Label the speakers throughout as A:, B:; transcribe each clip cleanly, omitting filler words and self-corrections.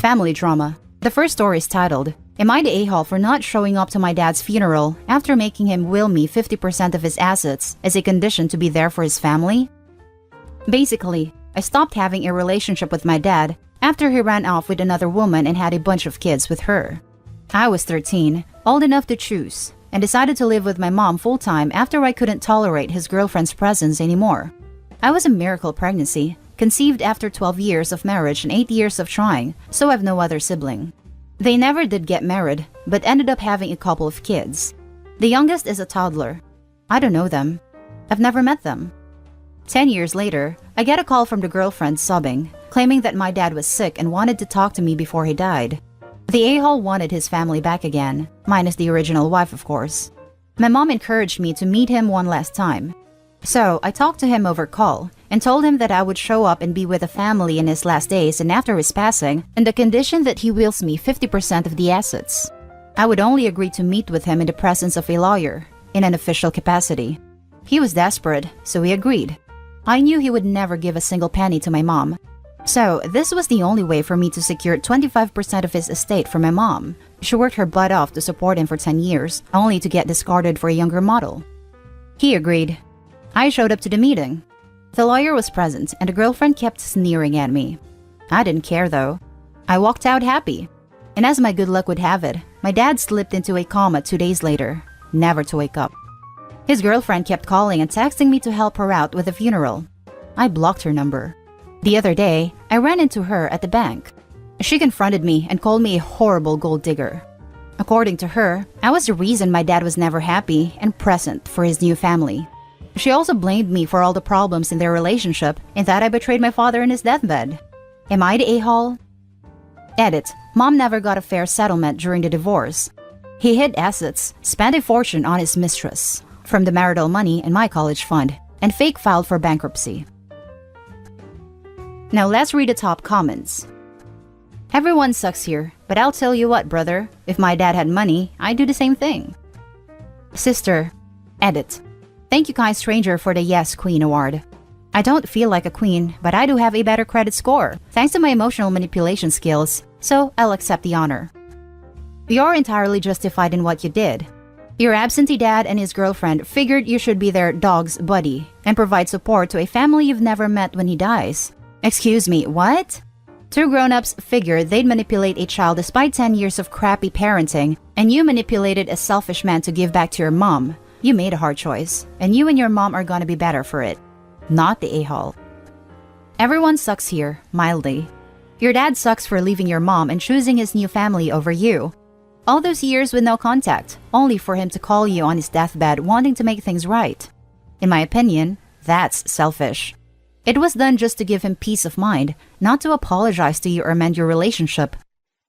A: Family drama. The first story is titled, "Am I the a-hole for not showing up to my dad's funeral after making him will me 50% of his assets as a condition to be there for his family?" Basically, I stopped having a relationship with my dad after he ran off with another woman and had a bunch of kids with her. I was 13, old enough to choose, and decided to live with my mom full-time after I couldn't tolerate his girlfriend's presence anymore. I was a miracle pregnancy, conceived after 12 years of marriage and 8 years of trying, so I've no other sibling. They never did get married, but ended up having a couple of kids. The youngest is a toddler. I don't know them. I've never met them. 10 years later, I get a call from the girlfriend sobbing, claiming that my dad was sick and wanted to talk to me before he died. The a-hole wanted his family back again, minus the original wife, of course. My mom encouraged me to meet him one last time. So I talked to him over call and told him that I would show up and be with the family in his last days and after his passing, on the condition that he wills me 50% of the assets. I would only agree to meet with him in the presence of a lawyer, in an official capacity. He was desperate, so he agreed. I knew he would never give a single penny to my mom. So this was the only way for me to secure 25% of his estate from my mom. She worked her butt off to support him for 10 years, only to get discarded for a younger model. He agreed. I showed up to the meeting. The lawyer was present and the girlfriend kept sneering at me. I didn't care though. I walked out happy. And as my good luck would have it, my dad slipped into a coma 2 days later, never to wake up. His girlfriend kept calling and texting me to help her out with the funeral. I blocked her number. The other day, I ran into her at the bank. She confronted me and called me a horrible gold digger. According to her, I was the reason my dad was never happy and present for his new family. She also blamed me for all the problems in their relationship and that I betrayed my father in his deathbed. Am I the a-hole? Edit. Mom never got a fair settlement during the divorce. He hid assets, spent a fortune on his mistress, from the marital money and my college fund, and fake filed for bankruptcy. Now let's read the top comments. Everyone sucks here, but I'll tell you what, brother. If my dad had money, I'd do the same thing. Sister. Edit. Thank you, kind stranger, for the Yes Queen award. I don't feel like a queen, but I do have a better credit score, thanks to my emotional manipulation skills, so I'll accept the honor. You're entirely justified in what you did. Your absentee dad and his girlfriend figured you should be their dog's buddy and provide support to a family you've never met when he dies. Excuse me, what? Two grown-ups figured they'd manipulate a child despite 10 years of crappy parenting, and you manipulated a selfish man to give back to your mom. You made a hard choice, and you and your mom are gonna be better for it. Not the a-hole. Everyone sucks here, mildly. Your dad sucks for leaving your mom and choosing his new family over you. All those years with no contact, only for him to call you on his deathbed wanting to make things right. In my opinion, that's selfish. It was done just to give him peace of mind, not to apologize to you or mend your relationship.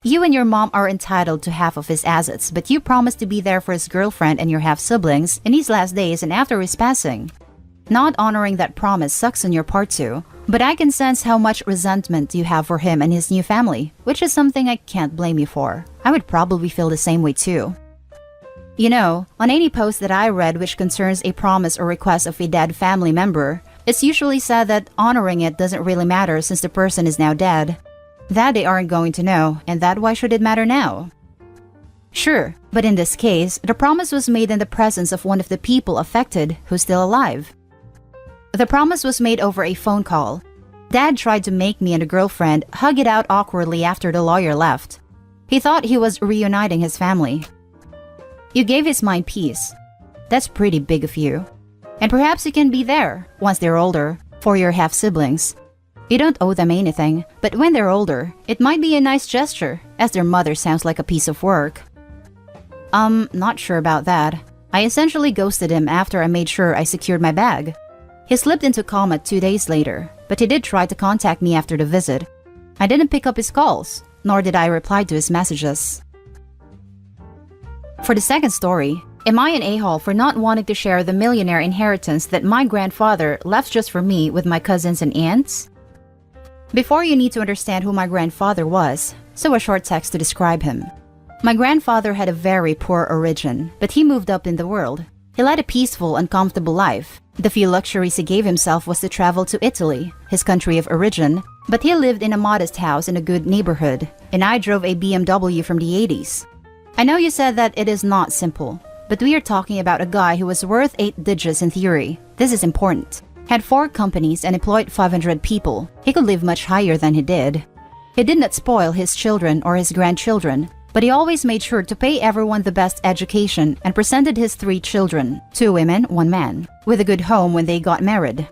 A: You and your mom are entitled to half of his assets, but you promised to be there for his girlfriend and your half-siblings in his last days and after his passing. Not honoring that promise sucks on your part too, but I can sense how much resentment you have for him and his new family, which is something I can't blame you for. I would probably feel the same way too. You know, on any post that I read which concerns a promise or request of a dead family member, it's usually said that honoring it doesn't really matter since the person is now dead. That they aren't going to know, and that why should it matter now? Sure, but in this case, the promise was made in the presence of one of the people affected who's still alive. The promise was made over a phone call. Dad tried to make me and a girlfriend hug it out awkwardly after the lawyer left. He thought he was reuniting his family. You gave his mind peace. That's pretty big of you. And perhaps you can be there, once they're older, for your half-siblings. You don't owe them anything, but when they're older, it might be a nice gesture, as their mother sounds like a piece of work. Not sure about that. I essentially ghosted him after I made sure I secured my bag. He slipped into coma 2 days later, but he did try to contact me after the visit. I didn't pick up his calls, nor did I reply to his messages. For the second story, am I an a-hole for not wanting to share the millionaire inheritance that my grandfather left just for me with my cousins and aunts? Before you need to understand who my grandfather was, so a short text to describe him. My grandfather had a very poor origin, but he moved up in the world. He led a peaceful and comfortable life. The few luxuries he gave himself was to travel to Italy, his country of origin, But he lived in a modest house in a good neighborhood, and I drove a BMW from the 80s. I know you said that it is not simple, but we are talking about a guy who was worth 8 digits in theory. This is important. Had 4 companies and employed 500 people. He could live much higher than he did. He did not spoil his children or his grandchildren, but he always made sure to pay everyone the best education and presented his 3 children, 2 women, 1 man, with a good home when they got married.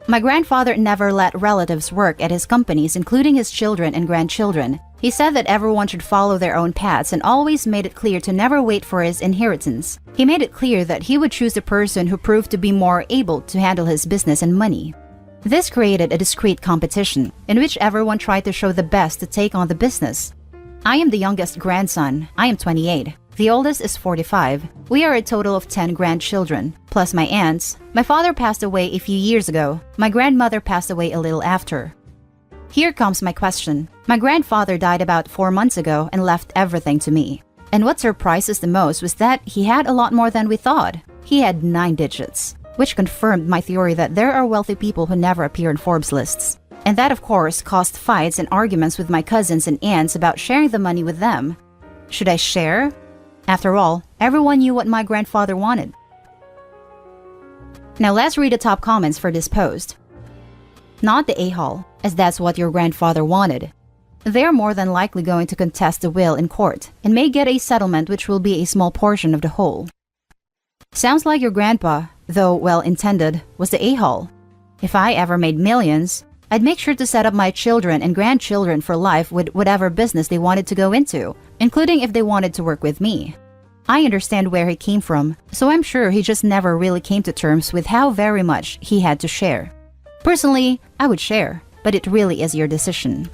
A: My grandfather never let relatives work at his companies, including his children and grandchildren. He said that everyone should follow their own paths and always made it clear to never wait for his inheritance. He made it clear that he would choose a person who proved to be more able to handle his business and money. This created a discreet competition in which everyone tried to show the best to take on the business. I am the youngest grandson. I am 28. The oldest is 45. We are a total of 10 grandchildren, plus my aunts. My father passed away a few years ago. My grandmother passed away a little after. Here comes my question. My grandfather died about 4 months ago and left everything to me. And what surprised us the most was that he had a lot more than we thought. He had 9 digits, which confirmed my theory that there are wealthy people who never appear in Forbes lists. And that, of course, caused fights and arguments with my cousins and aunts about sharing the money with them. Should I share? After all, everyone knew what my grandfather wanted. Now let's read the top comments for this post. Not the a-hole, as that's what your grandfather wanted. They're more than likely going to contest the will in court and may get a settlement which will be a small portion of the whole. Sounds like your grandpa, though well-intended, was the a-hole. If I ever made millions, I'd make sure to set up my children and grandchildren for life with whatever business they wanted to go into, including if they wanted to work with me. I understand where he came from, so I'm sure he just never really came to terms with how very much he had to share. Personally, I would share, but it really is your decision.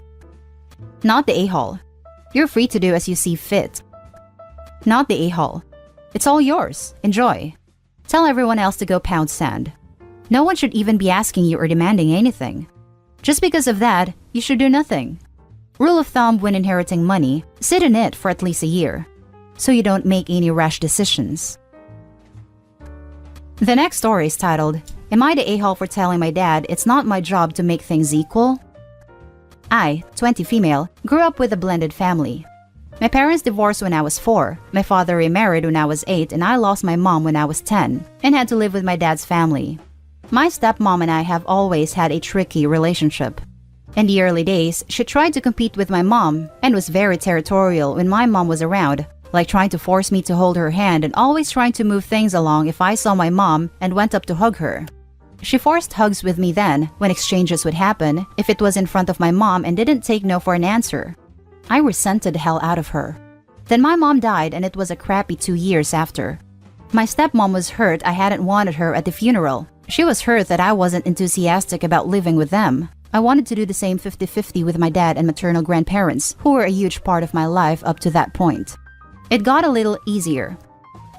A: Not the a-hole. You're free to do as you see fit. Not the a-hole. It's all yours. Enjoy. Tell everyone else to go pound sand. No one should even be asking you or demanding anything. Just because of that, you should do nothing. Rule of thumb when inheriting money, sit in it for at least a year, so you don't make any rash decisions. The next story is titled, Am I the a-hole for telling my dad it's not my job to make things equal? I, 20 female, grew up with a blended family. My parents divorced when I was 4, my father remarried when I was 8, and I lost my mom when I was 10, and had to live with my dad's family. My stepmom and I have always had a tricky relationship. In the early days, she tried to compete with my mom and was very territorial when my mom was around, like trying to force me to hold her hand and always trying to move things along if I saw my mom and went up to hug her. She forced hugs with me then, when exchanges would happen, if it was in front of my mom and didn't take no for an answer. I resented the hell out of her. Then my mom died and it was a crappy 2 years after. My stepmom was hurt I hadn't wanted her at the funeral. She was hurt that I wasn't enthusiastic about living with them. I wanted to do the same 50-50 with my dad and maternal grandparents, who were a huge part of my life up to that point. It got a little easier.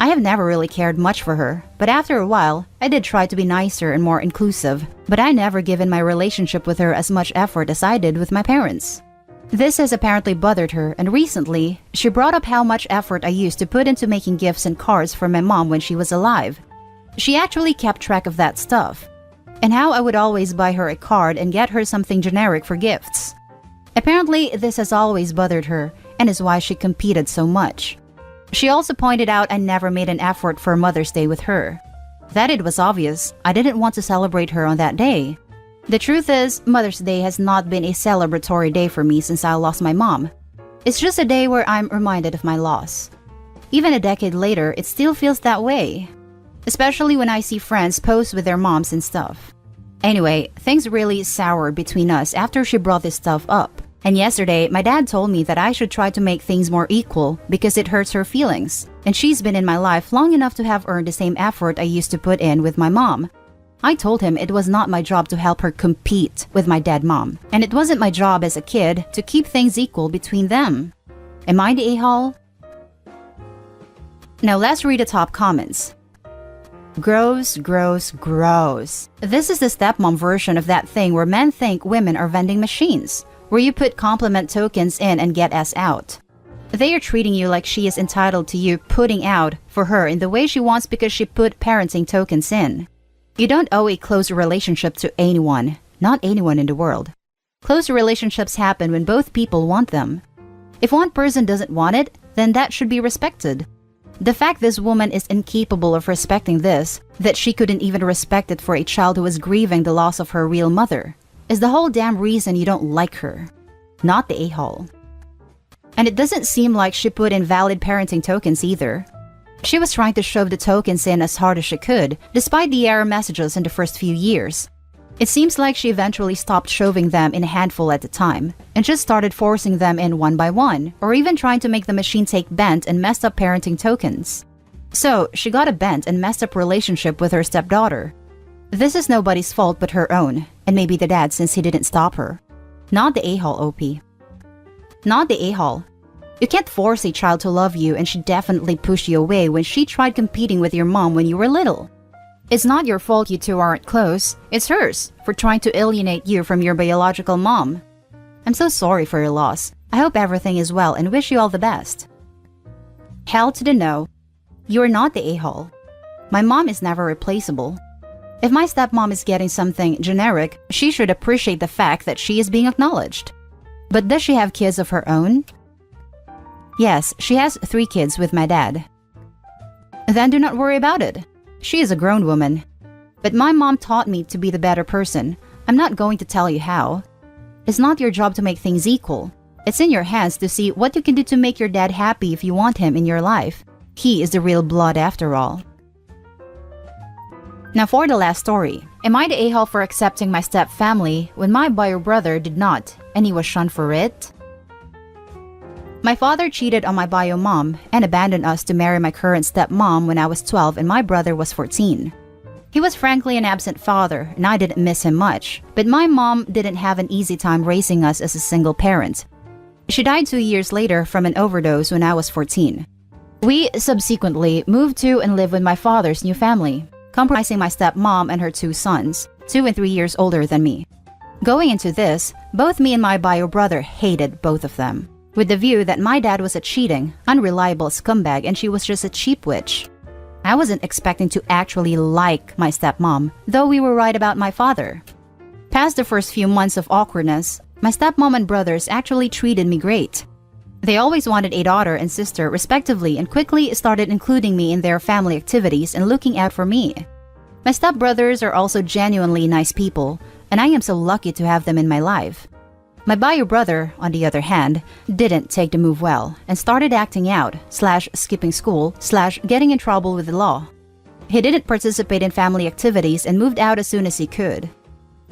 A: I have never really cared much for her, but after a while, I did try to be nicer and more inclusive, but I never given my relationship with her as much effort as I did with my parents. This has apparently bothered her, and recently, she brought up how much effort I used to put into making gifts and cards for my mom when she was alive. She actually kept track of that stuff, and how I would always buy her a card and get her something generic for gifts. Apparently, this has always bothered her, and is why she competed so much. She also pointed out I never made an effort for Mother's Day with her. That it was obvious, I didn't want to celebrate her on that day. The truth is, Mother's Day has not been a celebratory day for me since I lost my mom. It's just a day where I'm reminded of my loss. Even a decade later, it still feels that way. Especially when I see friends post with their moms and stuff. Anyway, things really soured between us after she brought this stuff up. And yesterday, my dad told me that I should try to make things more equal because it hurts her feelings. And she's been in my life long enough to have earned the same effort I used to put in with my mom. I told him it was not my job to help her compete with my dead mom. And it wasn't my job as a kid to keep things equal between them. Am I the a-hole? Now let's read the top comments. Gross, gross, gross. This is the stepmom version of that thing where men think women are vending machines, where you put compliment tokens in and get S out. They are treating you like she is entitled to you putting out for her in the way she wants because she put parenting tokens in. You don't owe a close relationship to anyone, not anyone in the world. Close relationships happen when both people want them. If one person doesn't want it, then that should be respected. The fact this woman is incapable of respecting this, that she couldn't even respect it for a child who was grieving the loss of her real mother, is the whole damn reason you don't like her, not the a-hole. And it doesn't seem like she put in valid parenting tokens either. She was trying to shove the tokens in as hard as she could, despite the error messages in the first few years. It seems like she eventually stopped shoving them in a handful at a time, and just started forcing them in one by one, or even trying to make the machine take bent and messed up parenting tokens. So, she got a bent and messed up relationship with her stepdaughter. This is nobody's fault but her own, and maybe the dad since he didn't stop her. Not the a-hole, OP. Not the a-hole. You can't force a child to love you, and she definitely pushed you away when she tried competing with your mom when you were little. It's not your fault you two aren't close, it's hers for trying to alienate you from your biological mom. I'm so sorry for your loss. I hope everything is well and wish you all the best. Hell to the no. You are not the a-hole. My mom is never replaceable. If my stepmom is getting something generic, she should appreciate the fact that she is being acknowledged. But does she have kids of her own? Yes, she has 3 kids with my dad. Then do not worry about it. She is a grown woman. But my mom taught me to be the better person. I'm not going to tell you how. It's not your job to make things equal. It's in your hands to see what you can do to make your dad happy if you want him in your life. He is the real blood after all. Now for the last story. Am I the a-hole for accepting my step-family when my bio brother did not, and he was shunned for it? My father cheated on my bio mom and abandoned us to marry my current stepmom when I was 12 and my brother was 14. He was frankly an absent father and I didn't miss him much, but my mom didn't have an easy time raising us as a single parent. She died 2 years later from an overdose when I was 14. We subsequently moved to and lived with my father's new family, comprising my stepmom and her 2 sons, 2 and 3 years older than me. Going into this, both me and my bio brother hated both of them, with the view that my dad was a cheating, unreliable scumbag and she was just a cheap witch. I wasn't expecting to actually like my stepmom, though we were right about my father. Past the first few months of awkwardness, my stepmom and brothers actually treated me great. They always wanted a daughter and sister respectively and quickly started including me in their family activities and looking out for me. My stepbrothers are also genuinely nice people, and I am so lucky to have them in my life. My bio brother, on the other hand, didn't take the move well and started acting out, /skipping school, /getting in trouble with the law. He didn't participate in family activities and moved out as soon as he could.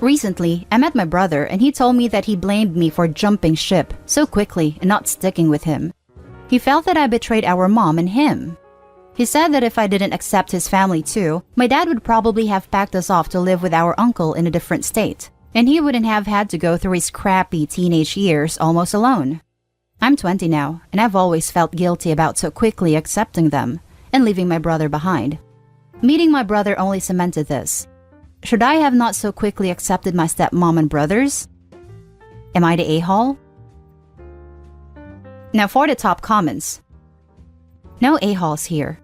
A: Recently, I met my brother and he told me that he blamed me for jumping ship so quickly and not sticking with him. He felt that I betrayed our mom and him. He said that if I didn't accept his family too, my dad would probably have packed us off to live with our uncle in a different state. And he wouldn't have had to go through his crappy teenage years almost alone. I'm 20 now, and I've always felt guilty about so quickly accepting them and leaving my brother behind. Meeting my brother only cemented this. Should I have not so quickly accepted my stepmom and brothers? Am I the a-hole? Now for the top comments. No a-holes here.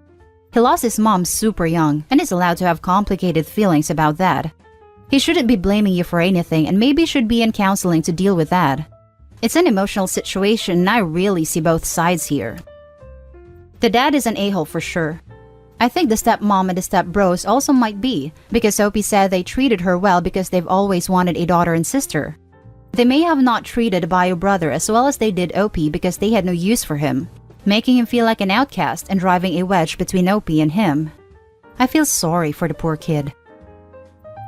A: He lost his mom super young and is allowed to have complicated feelings about that. He shouldn't be blaming you for anything and maybe should be in counseling to deal with that. It's an emotional situation and I really see both sides here. The dad is an a-hole for sure. I think the stepmom and the stepbros also might be, because Sophie said they treated her well because they've always wanted a daughter and sister. They may have not treated a bio brother as well as they did OP because they had no use for him, making him feel like an outcast and driving a wedge between OP and him. I feel sorry for the poor kid.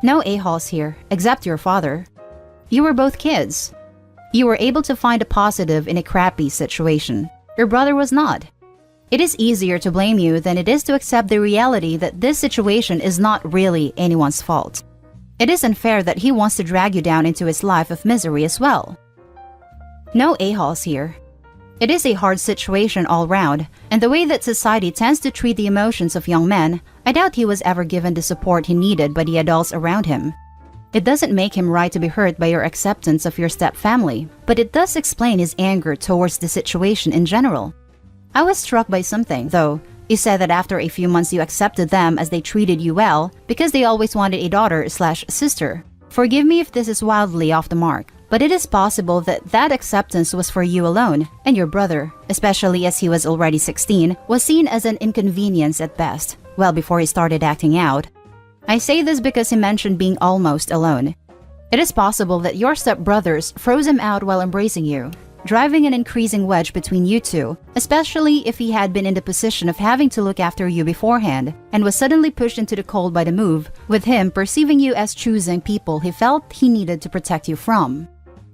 A: No a-holes here, except your father. You were both kids. You were able to find a positive in a crappy situation. Your brother was not. It is easier to blame you than it is to accept the reality that this situation is not really anyone's fault. It is unfair that he wants to drag you down into his life of misery as well. No a-holes here. It is a hard situation all round, and the way that society tends to treat the emotions of young men, I doubt he was ever given the support he needed by the adults around him. It doesn't make him right to be hurt by your acceptance of your step-family, but it does explain his anger towards the situation in general. I was struck by something, though. You said that after a few months you accepted them as they treated you well because they always wanted a daughter/sister. Forgive me if this is wildly off the mark, But it is possible that that acceptance was for you alone, and your brother, especially as he was already 16, was seen as an inconvenience at best, well before he started acting out. I say this because he mentioned being almost alone. It is possible that your stepbrothers froze him out while embracing you, driving an increasing wedge between you two, especially if he had been in the position of having to look after you beforehand and was suddenly pushed into the cold by the move, with him perceiving you as choosing people he felt he needed to protect you from.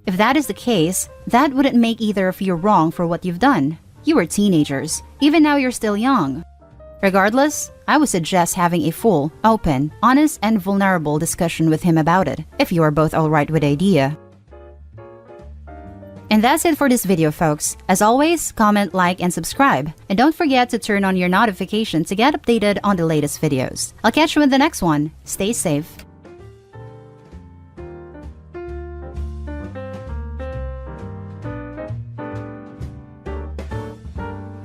A: If that is the case, that wouldn't make either of you wrong for what you've done. You were teenagers. Even now you're still young. Regardless, I would suggest having a full, open, honest, and vulnerable discussion with him about it, if you are both alright with the idea. And that's it for this video, folks. As always, comment, like, and subscribe. And don't forget to turn on your notifications to get updated on the latest videos. I'll catch you in the next one. Stay safe.